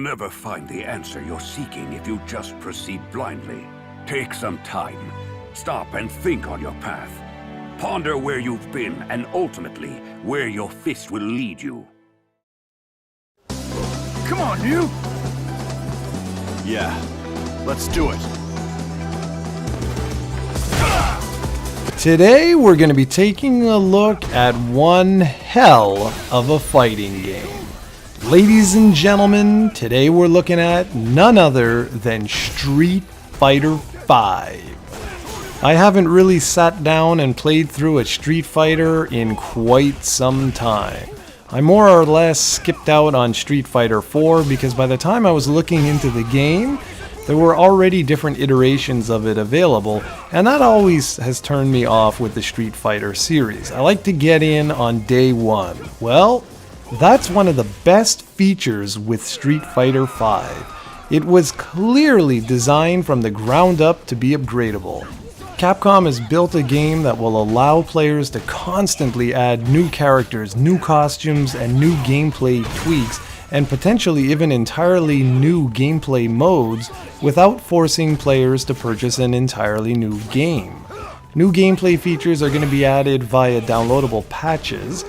never find the answer you're seeking if you just proceed blindly. Take some time. Stop and think on your path. Ponder where you've been and ultimately where your fist will lead you. Come on, you! Yeah, let's do it. Today we're going to be taking a look at one hell of a fighting game. Ladies and gentlemen, today we're looking at none other than Street Fighter V. I haven't really sat down and played through a Street Fighter in quite some time. I more or less skipped out on Street Fighter 4 because by the time I was looking into the game, there were already different iterations of it available, and that always has turned me off with the Street Fighter series. I like to get in on day one. Well, that's one of the best features with Street Fighter V. It was clearly designed from the ground up to be upgradable. Capcom has built a game that will allow players to constantly add new characters, new costumes, and new gameplay tweaks, and potentially even entirely new gameplay modes without forcing players to purchase an entirely new game. New gameplay features are going to be added via downloadable patches.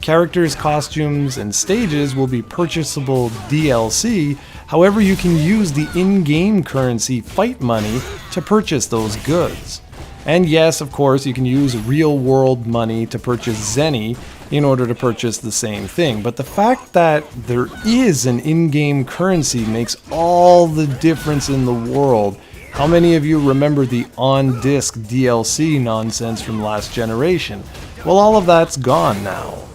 Characters, costumes, and stages will be purchasable DLC, however you can use the in-game currency fight money to purchase those goods. And yes, of course, you can use real-world money to purchase Zenny in order to purchase the same thing. But the fact that there is an in-game currency makes all the difference in the world. How many of you remember the on-disc DLC nonsense from last generation? Well, all of that's gone now.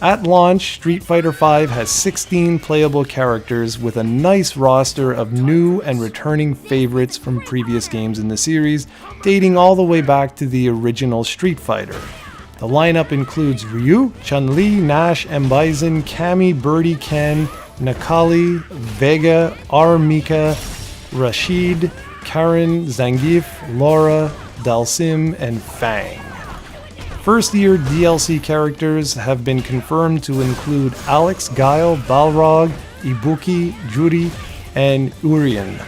At launch, Street Fighter V has 16 playable characters with a nice roster of new and returning favorites from previous games in the series, dating all the way back to the original Street Fighter. The lineup includes Ryu, Chun-Li, Nash, M. Bison, Cammy, Birdie, Ken, Necalli, Vega, R. Mika, Rashid, Karen, Zangief, Laura, Dalsim, and Fang. First-year DLC characters have been confirmed to include Alex, Guile, Balrog, Ibuki, Judy, and Urien.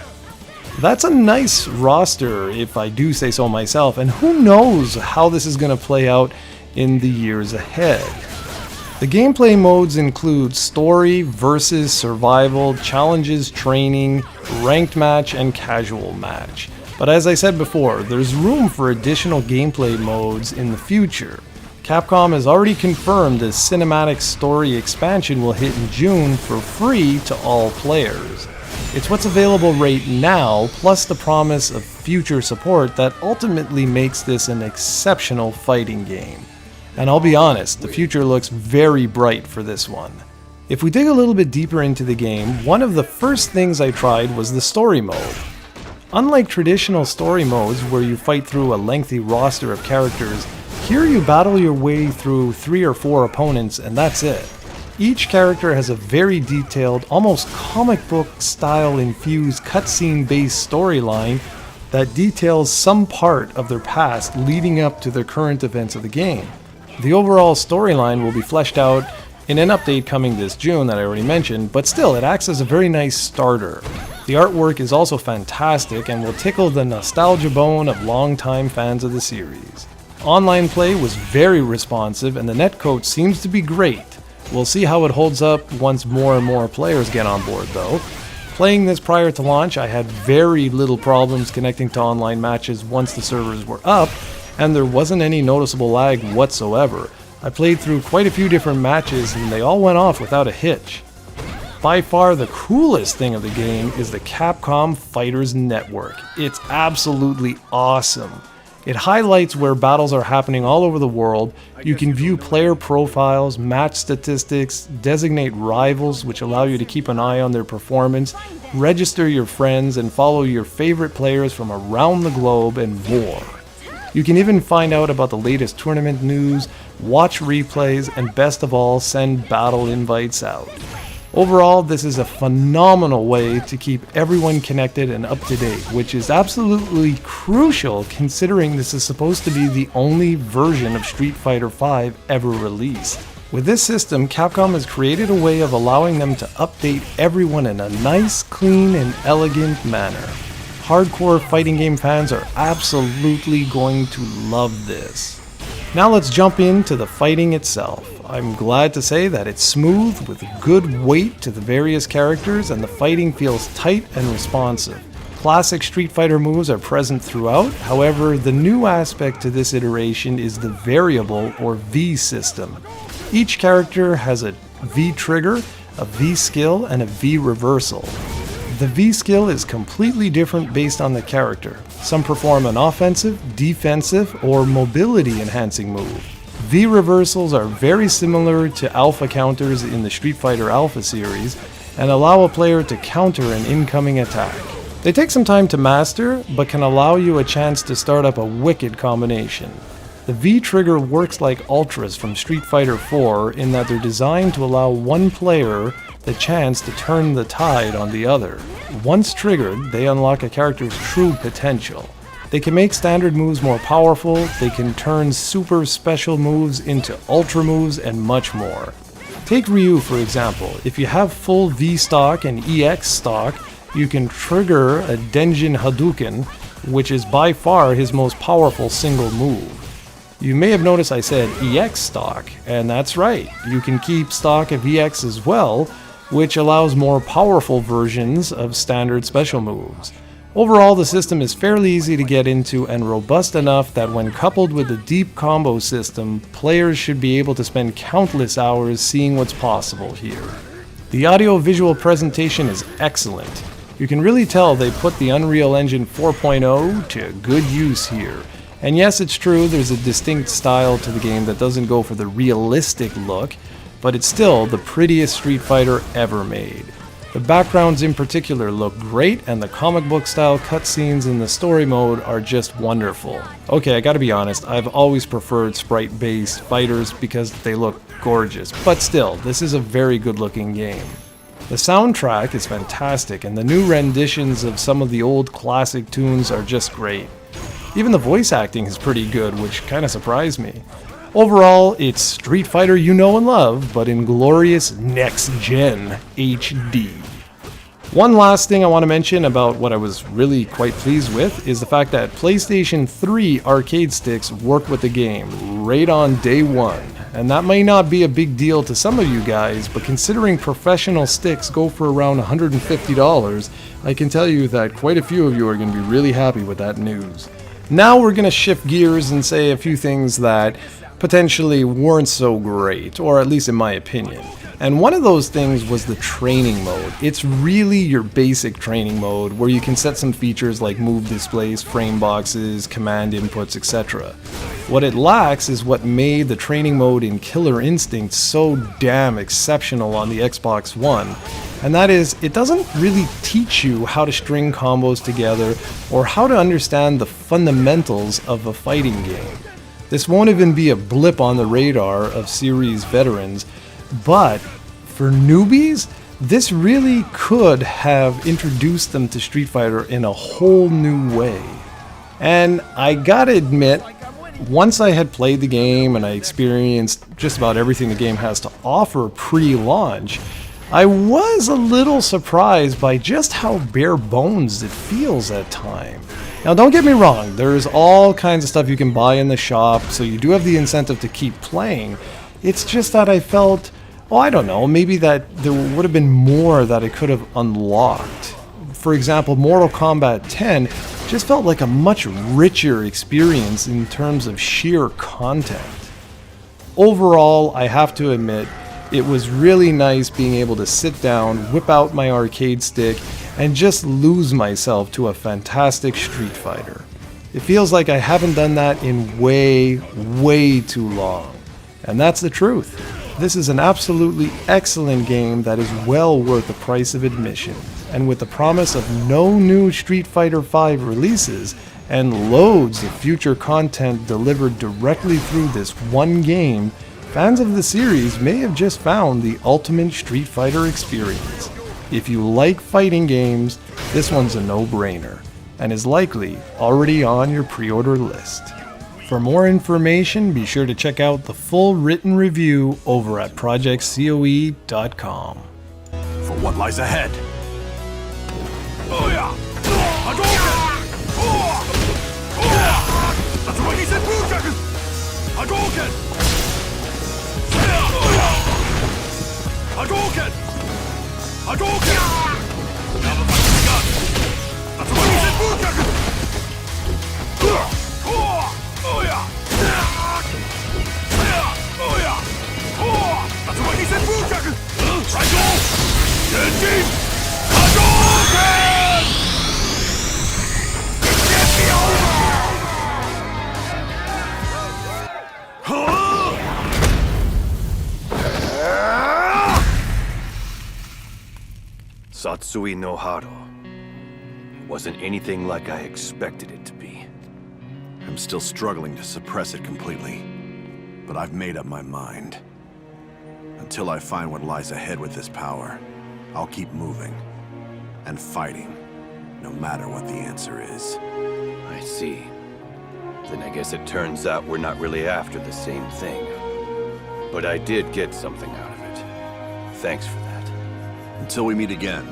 That's a nice roster, if I do say so myself, and who knows how this is going to play out in the years ahead. The gameplay modes include story, versus, survival, challenges, training, ranked match, and casual match. But as I said before, there's room for additional gameplay modes in the future. Capcom has already confirmed the cinematic story expansion will hit in June for free to all players. It's what's available right now, plus the promise of future support, that ultimately makes this an exceptional fighting game. And I'll be honest, the future looks very bright for this one. If we dig a little bit deeper into the game, one of the first things I tried was the story mode. Unlike traditional story modes where you fight through a lengthy roster of characters, here you battle your way through 3 or 4 opponents and that's it. Each character has a very detailed, almost comic book style infused cutscene based storyline that details some part of their past leading up to the current events of the game. The overall storyline will be fleshed out in an update coming this June that I already mentioned, but still it acts as a very nice starter. The artwork is also fantastic and will tickle the nostalgia bone of longtime fans of the series. Online play was very responsive and the netcode seems to be great. We'll see how it holds up once more and more players get on board though. Playing this prior to launch, I had very little problems connecting to online matches once the servers were up, and there wasn't any noticeable lag whatsoever. I played through quite a few different matches and they all went off without a hitch. By far the coolest thing of the game is the Capcom Fighters Network. It's absolutely awesome. It highlights where battles are happening all over the world. You can view player profiles, match statistics, designate rivals which allow you to keep an eye on their performance, register your friends, and follow your favorite players from around the globe and more. You can even find out about the latest tournament news, watch replays, and best of all, send battle invites out. Overall, this is a phenomenal way to keep everyone connected and up to date, which is absolutely crucial considering this is supposed to be the only version of Street Fighter V ever released. With this system, Capcom has created a way of allowing them to update everyone in a nice, clean, and elegant manner. Hardcore fighting game fans are absolutely going to love this. Now let's jump into the fighting itself. I'm glad to say that it's smooth with good weight to the various characters and the fighting feels tight and responsive. Classic Street Fighter moves are present throughout, however, the new aspect to this iteration is the variable or V system. Each character has a V trigger, a V skill, and a V reversal. The V skill is completely different based on the character. Some perform an offensive, defensive, or mobility enhancing move. V reversals are very similar to alpha counters in the Street Fighter Alpha series and allow a player to counter an incoming attack. They take some time to master, but can allow you a chance to start up a wicked combination. The V trigger works like Ultras from Street Fighter IV in that they're designed to allow one player the chance to turn the tide on the other. Once triggered, they unlock a character's true potential. They can make standard moves more powerful, they can turn super special moves into ultra moves, and much more. Take Ryu for example. If you have full V stock and EX stock, you can trigger a Denjin Hadouken, which is by far his most powerful single move. You may have noticed I said EX stock, and that's right, you can keep stock of EX as well, which allows more powerful versions of standard special moves. Overall, the system is fairly easy to get into and robust enough that when coupled with a deep combo system, players should be able to spend countless hours seeing what's possible here. The audio-visual presentation is excellent. You can really tell they put the Unreal Engine 4.0 to good use here. And yes, it's true, there's a distinct style to the game that doesn't go for the realistic look, but it's still the prettiest Street Fighter ever made. The backgrounds in particular look great, and the comic book style cutscenes in the story mode are just wonderful. Okay, I gotta be honest, I've always preferred sprite-based fighters because they look gorgeous, but still, this is a very good looking game. The soundtrack is fantastic, and the new renditions of some of the old classic tunes are just great. Even the voice acting is pretty good, which kinda surprised me. Overall, it's Street Fighter you know and love, but in glorious next-gen HD. One last thing I want to mention about what I was really quite pleased with is the fact that PlayStation 3 arcade sticks work with the game right on day one. And that may not be a big deal to some of you guys, but considering professional sticks go for around $150, I can tell you that quite a few of you are going to be really happy with that news. Now we're going to shift gears and say a few things that potentially weren't so great, or at least in my opinion. And one of those things was the training mode. It's really your basic training mode where you can set some features like move displays, frame boxes, command inputs, etc. What it lacks is what made the training mode in Killer Instinct so damn exceptional on the Xbox One, and that is, it doesn't really teach you how to string combos together or how to understand the fundamentals of a fighting game. This won't even be a blip on the radar of series veterans, but for newbies, this really could have introduced them to Street Fighter in a whole new way. And I gotta admit, once I had played the game and I experienced just about everything the game has to offer pre-launch, I was a little surprised by just how bare bones it feels at times. Now don't get me wrong, there's all kinds of stuff you can buy in the shop, so you do have the incentive to keep playing. It's just that I felt, I don't know, maybe that there would have been more that I could have unlocked. For example, Mortal Kombat 10 just felt like a much richer experience in terms of sheer content. Overall, I have to admit, it was really nice being able to sit down, whip out my arcade stick, and just lose myself to a fantastic Street Fighter. It feels like I haven't done that in way too long. And that's the truth. This is an absolutely excellent game that is well worth the price of admission. And with the promise of no new Street Fighter V releases, and loads of future content delivered directly through this one game, fans of the series may have just found the ultimate Street Fighter experience. If you like fighting games, this one's a no-brainer, and is likely already on your pre-order list. For more information, be sure to check out the full written review over at projectcoe.com. For what lies ahead. Oh yeah! Hadouken! That's what he said, Hadouken! Hadouken! Hadouken! Hadouken! Now the fight's begun! That's what he said, Hadouken! Oh yeah! Oh yeah! That's what he said, Hadouken! Triangle! Genji! Hadouken! It can't be over! Satsui no Hado wasn't anything like I expected it to be. I'm still struggling to suppress it completely, but I've made up my mind. Until I find what lies ahead with this power, I'll keep moving and fighting, no matter what the answer is. I see. Then I guess it turns out we're not really after the same thing. But I did get something out of it. Thanks for that. Until we meet again.